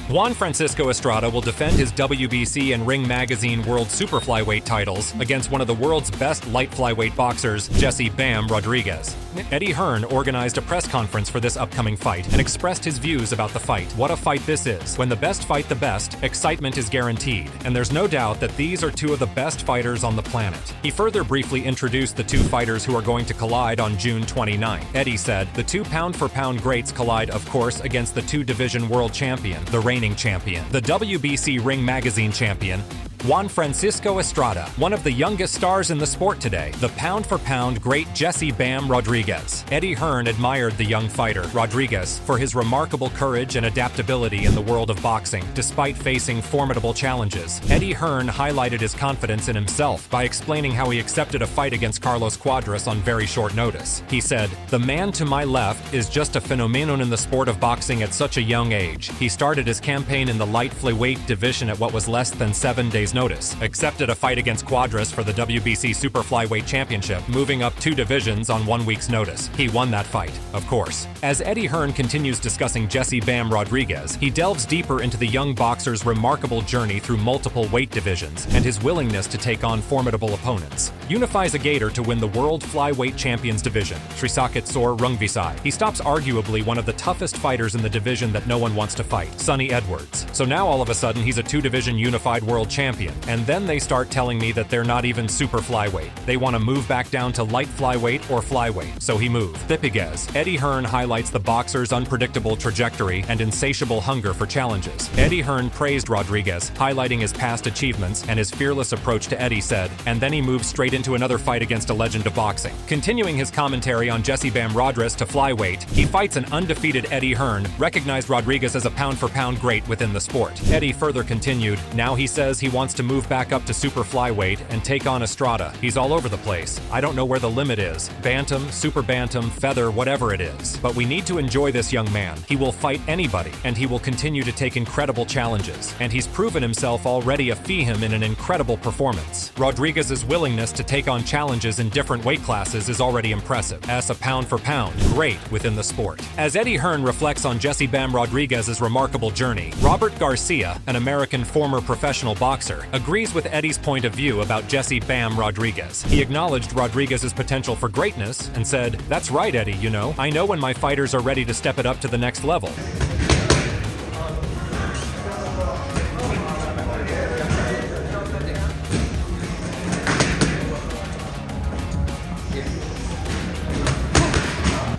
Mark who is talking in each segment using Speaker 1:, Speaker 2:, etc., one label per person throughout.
Speaker 1: Juan Francisco Estrada will defend his WBC and Ring Magazine World Super Flyweight titles against one of the world's best light flyweight boxers, Jesse "Bam" Rodriguez. Eddie Hearn organized a press conference for this upcoming fight and expressed his views about the fight. What a fight this is. When the best fight the best, excitement is guaranteed, and there's no doubt that these are two of the best fighters on the planet. He further briefly introduced the two fighters who are going to collide on June 29. Eddie said, the two pound-for-pound greats collide, of course, against the two-division world champion, the reigning champion, the WBC Ring Magazine champion, Juan Francisco Estrada, one of the youngest stars in the sport today, the pound-for-pound great Jesse "Bam" Rodriguez. Eddie Hearn admired the young fighter, Rodriguez, for his remarkable courage and adaptability in the world of boxing, despite facing formidable challenges. Eddie Hearn highlighted his confidence in himself by explaining how he accepted a fight against Carlos Cuadras on very short notice. He said, "The man to my left is just a phenomenon in the sport of boxing at such a young age. He started his campaign in the light flyweight division at what was less than 7 days notice, accepted a fight against Cuadras for the WBC Super Flyweight Championship, moving up 2 divisions on 1 week's notice. He won that fight, of course." As Eddie Hearn continues discussing Jesse "Bam" Rodriguez, he delves deeper into the young boxer's remarkable journey through multiple weight divisions and his willingness to take on formidable opponents. Unifies a gator to win the World Flyweight Champions division, Trisakit Sor Rungvisai. He stops arguably one of the toughest fighters in the division that no one wants to fight, Sonny Edwards. So now all of a sudden he's a 2-division unified world champion. And then they start telling me that they're not even super flyweight. They want to move back down to light flyweight or flyweight, so he moved. Thipiguez. Eddie Hearn highlights the boxer's unpredictable trajectory and insatiable hunger for challenges. Eddie Hearn praised Rodriguez, highlighting his past achievements and his fearless approach to Eddie said, and then he moves straight into another fight against a legend of boxing. Continuing his commentary on Jesse "Bam" Rodriguez to flyweight, he fights an undefeated Eddie Hearn, recognized Rodriguez as a pound-for-pound great within the sport. Eddie further continued, now he says he wants to move back up to super flyweight and take on Estrada. He's all over the place. I don't know where the limit is. Bantam, super bantam, feather, whatever it is. But we need to enjoy this young man. He will fight anybody, and he will continue to take incredible challenges. And he's proven himself already him in an incredible performance. Rodriguez's willingness to take on challenges in different weight classes is already impressive. As a pound-for-pound great within the sport. As Eddie Hearn reflects on Jesse "Bam" Rodriguez's remarkable journey, Robert Garcia, an American former professional boxer, agrees with Eddie's point of view about Jesse "Bam" Rodriguez. He acknowledged Rodriguez's potential for greatness and said, "That's right, Eddie, you know, I know when my fighters are ready to step it up to the next level."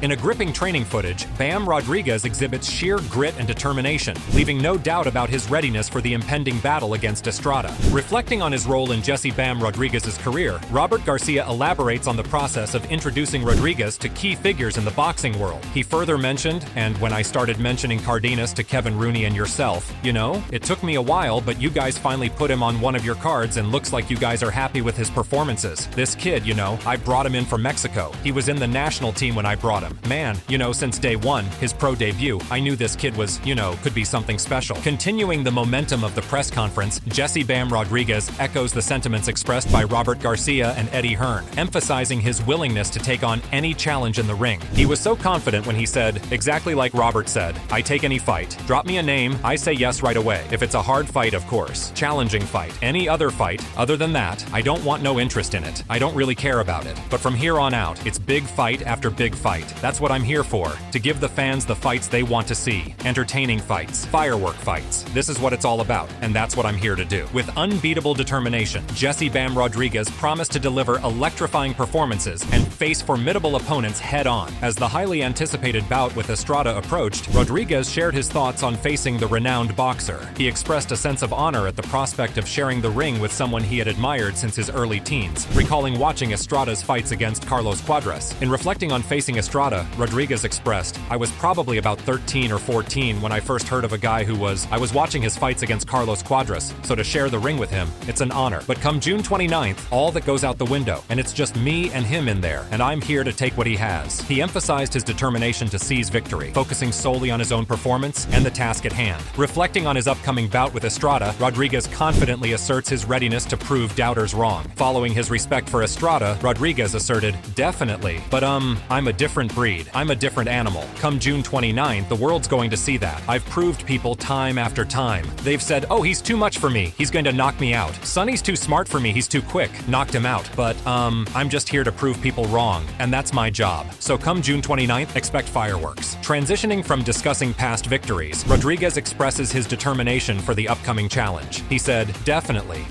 Speaker 1: In a gripping training footage, Bam Rodriguez exhibits sheer grit and determination, leaving no doubt about his readiness for the impending battle against Estrada. Reflecting on his role in Jesse "Bam" Rodriguez's career, Robert Garcia elaborates on the process of introducing Rodriguez to key figures in the boxing world. He further mentioned, and when I started mentioning Cardenas to Kevin Rooney and yourself, you know, it took me a while, but you guys finally put him on one of your cards and looks like you guys are happy with his performances. This kid, you know, I brought him in from Mexico. He was in the national team when I brought him. Man, you know, since day one, his pro debut, I knew this kid was, you know, could be something special. Continuing the momentum of the press conference, Jesse "Bam" Rodriguez echoes the sentiments expressed by Robert Garcia and Eddie Hearn, emphasizing his willingness to take on any challenge in the ring. He was so confident when he said, exactly like Robert said, I take any fight. Drop me a name, I say yes right away. If it's a hard fight, of course. Challenging fight. Any other fight, other than that, I don't want no interest in it. I don't really care about it. But from here on out, it's big fight after big fight. That's what I'm here for, to give the fans the fights they want to see. Entertaining fights, firework fights. This is what it's all about, and that's what I'm here to do. With unbeatable determination, Jesse "Bam" Rodriguez promised to deliver electrifying performances and face formidable opponents head-on. As the highly anticipated bout with Estrada approached, Rodriguez shared his thoughts on facing the renowned boxer. He expressed a sense of honor at the prospect of sharing the ring with someone he had admired since his early teens, recalling watching Estrada's fights against Carlos Cuadras. In reflecting on facing Estrada, Rodriguez expressed, I was probably about 13 or 14 when I first heard of a guy I was watching his fights against Carlos Cuadras, so to share the ring with him, it's an honor. But come June 29th, all that goes out the window, and it's just me and him in there, and I'm here to take what he has. He emphasized his determination to seize victory, focusing solely on his own performance and the task at hand. Reflecting on his upcoming bout with Estrada, Rodriguez confidently asserts his readiness to prove doubters wrong. Following his respect for Estrada, Rodriguez asserted, definitely, but I'm a different breed. breed. I'm a different animal. Come June 29th, the world's going to see that. I've proved people time after time. They've said, oh, he's too much for me. He's going to knock me out. Sonny's too smart for me. He's too quick. Knocked him out. But, I'm just here to prove people wrong, and that's my job. So come June 29th, expect fireworks. Transitioning from discussing past victories, Rodriguez expresses his determination for the upcoming challenge. He said, definitely.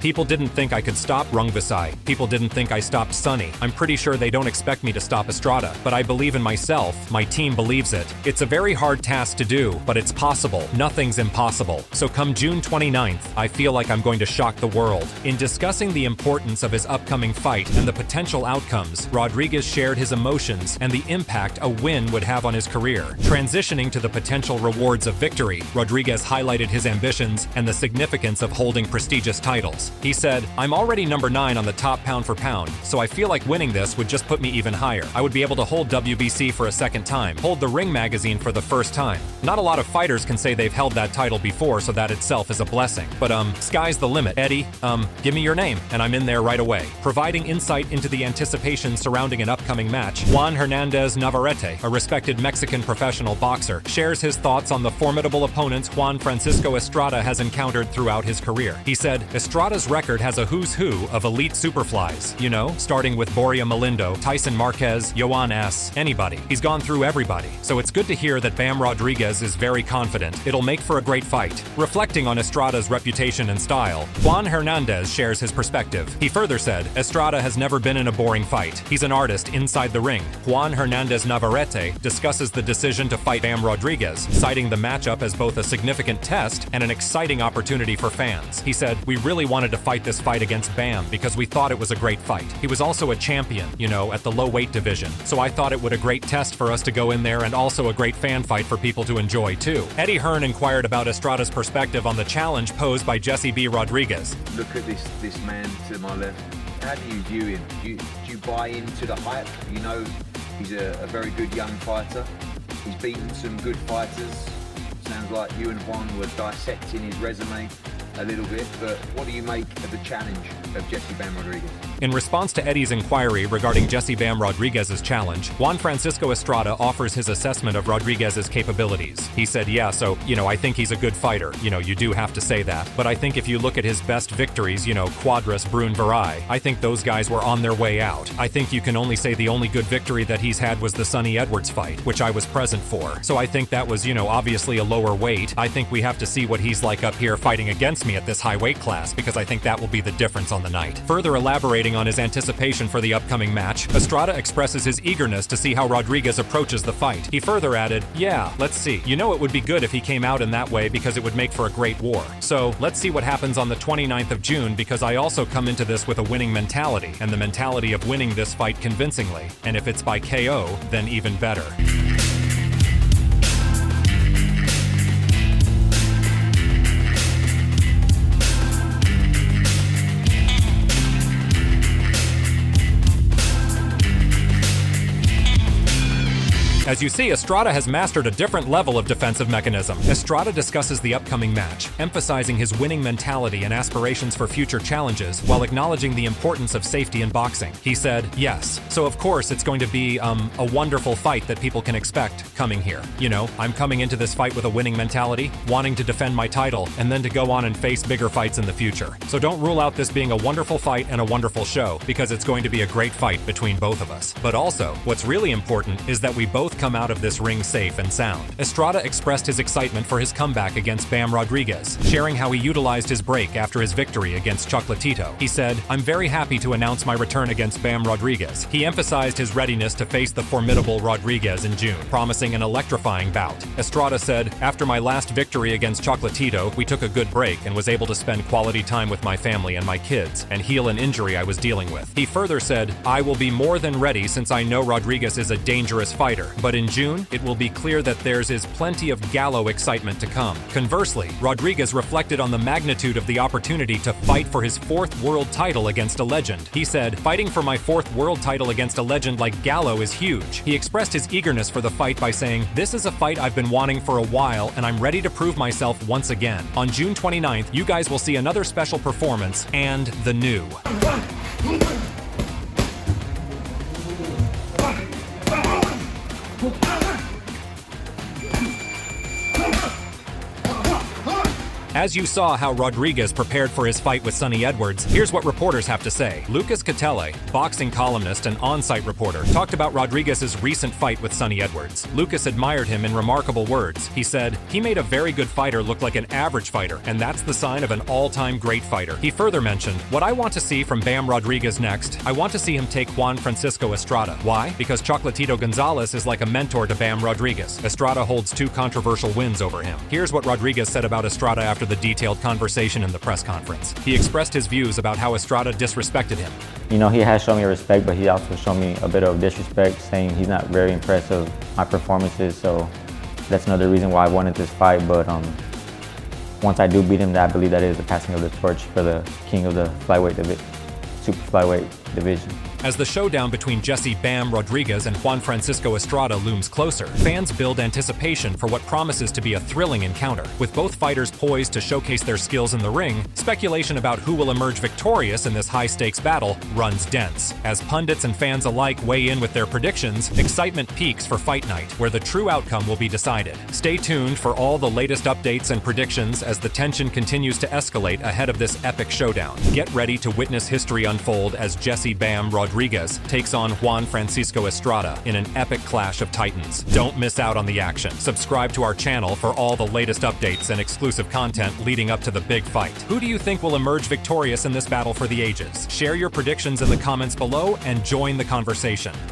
Speaker 1: People didn't think I could stop Rungvisai. People didn't think I stopped Sonny. I'm pretty sure they don't expect me to stop Estrada, but I believe in myself. My team believes it. It's a very hard task to do, but it's possible. Nothing's impossible. So come June 29th, I feel like I'm going to shock the world. In discussing the importance of his upcoming fight and the potential outcomes, Rodriguez shared his emotions and the impact a win would have on his career. Transitioning to the potential rewards of victory, Rodriguez highlighted his ambitions and the significance of holding prestigious titles. He said, I'm already number 9 on the top pound for pound, so I feel like winning this would just put me even higher. I would be able to hold WBC for a second time, hold the Ring magazine for the first time. Not a lot of fighters can say they've held that title before, so that itself is a blessing. But sky's the limit. Eddie, give me your name, and I'm in there right away. Providing insight into the anticipation surrounding an upcoming match, Juan Navarrete, a respected Mexican professional boxer, shares his thoughts on the formidable opponents Juan Francisco Estrada has encountered throughout his career. He said, Estrada's record has a who's who of elite superflies, you know, starting with Boria Malindo, Tyson Marquez, Joan S., anybody. He's gone through everybody. So it's good to hear that Bam Rodriguez is very confident. It'll make for a great fight. Reflecting on Estrada's reputation and style, Juan Hernandez shares his perspective. He further said, Estrada has never been in a boring fight. He's an artist inside the ring. Juan Hernandez Navarrete discusses the decision to fight Bam Rodriguez, citing the matchup as both a significant test and an exciting opportunity for fans. He said, we really wanted to fight this fight against Bam because we thought it was a great fight. He was also a champion, you know, at the low weight division. So I thought it would a great test for us to go in there and also a great fan fight for people to enjoy too. Eddie Hearn inquired about Estrada's perspective on the challenge posed by Jesse B. Rodriguez.
Speaker 2: Look at this man to my left. How do you view him? Do you buy into the hype? You know, he's a very good young fighter. He's beaten some good fighters. Sounds like you and Juan were dissecting his resume a little bit, but what do you make of the challenge of Jesse Bam Rodriguez?
Speaker 1: In response to Eddie's inquiry regarding Jesse Bam Rodriguez's challenge, Juan Francisco Estrada offers his assessment of Rodriguez's capabilities. He said, yeah, so, you know, I think he's a good fighter. You know, you do have to say that. But I think if you look at his best victories, you know, Quadras, Brun, Varai, I think those guys were on their way out. I think you can only say the only good victory that he's had was the Sonny Edwards fight, which I was present for. So I think that was, you know, obviously a lower weight. I think we have to see what he's like up here fighting against me at this high weight class, because I think that will be the difference on the night. Further elaborating on his anticipation for the upcoming match, Estrada expresses his eagerness to see how Rodriguez approaches the fight. He further added, yeah, let's see. You know, it would be good if he came out in that way because it would make for a great war. So let's see what happens on the 29th of June, because I also come into this with a winning mentality, and the mentality of winning this fight convincingly. And if it's by KO, then even better. As you see, Estrada has mastered a different level of defensive mechanism. Estrada discusses the upcoming match, emphasizing his winning mentality and aspirations for future challenges while acknowledging the importance of safety in boxing. He said, yes, so of course it's going to be a wonderful fight that people can expect coming here. You know, I'm coming into this fight with a winning mentality, wanting to defend my title, and then to go on and face bigger fights in the future. So don't rule out this being a wonderful fight and a wonderful show, because it's going to be a great fight between both of us. But also, what's really important is that we both come out of this ring safe and sound. Estrada expressed his excitement for his comeback against Bam Rodriguez, sharing how he utilized his break after his victory against Chocolatito. He said, I'm very happy to announce my return against Bam Rodriguez. He emphasized his readiness to face the formidable Rodriguez in June, promising an electrifying bout. Estrada said, after my last victory against Chocolatito, we took a good break and was able to spend quality time with my family and my kids and heal an injury I was dealing with. He further said, I will be more than ready since I know Rodriguez is a dangerous fighter, but in June, it will be clear that there's plenty of gallo excitement to come. Conversely, Rodriguez reflected on the magnitude of the opportunity to fight for his 4th world title against a legend. He said, fighting for my 4th world title against a legend like Gallo is huge. He expressed his eagerness for the fight by saying, this is a fight I've been wanting for a while, and I'm ready to prove myself once again. On June 29th, you guys will see another special performance and the new. As you saw how Rodriguez prepared for his fight with Sonny Edwards, here's what reporters have to say. Lucas Catele, boxing columnist and on-site reporter, talked about Rodriguez's recent fight with Sonny Edwards. Lucas admired him in remarkable words. He said, "He made a very good fighter look like an average fighter, and that's the sign of an all-time great fighter." He further mentioned, "What I want to see from Bam Rodriguez next, I want to see him take Juan Francisco Estrada." Why? Because Chocolatito Gonzalez is like a mentor to Bam Rodriguez. Estrada holds 2 controversial wins over him. Here's what Rodriguez said about Estrada after the detailed conversation in the press conference. He expressed his views about how Estrada disrespected him.
Speaker 3: You know, he has shown me respect, but he also shown me a bit of disrespect, saying he's not very impressed with my performances, so that's another reason why I wanted this fight. But once I do beat him, I believe that is the passing of the torch for the king of the super flyweight division.
Speaker 1: As the showdown between Jesse "Bam" Rodriguez and Juan Francisco Estrada looms closer, fans build anticipation for what promises to be a thrilling encounter. With both fighters poised to showcase their skills in the ring, speculation about who will emerge victorious in this high-stakes battle runs dense. As pundits and fans alike weigh in with their predictions, excitement peaks for Fight Night, where the true outcome will be decided. Stay tuned for all the latest updates and predictions as the tension continues to escalate ahead of this epic showdown. Get ready to witness history unfold as Jesse "Bam" Rodriguez takes on Juan Francisco Estrada in an epic clash of titans. Don't miss out on the action. Subscribe to our channel for all the latest updates and exclusive content leading up to the big fight. Who do you think will emerge victorious in this battle for the ages? Share your predictions in the comments below and join the conversation.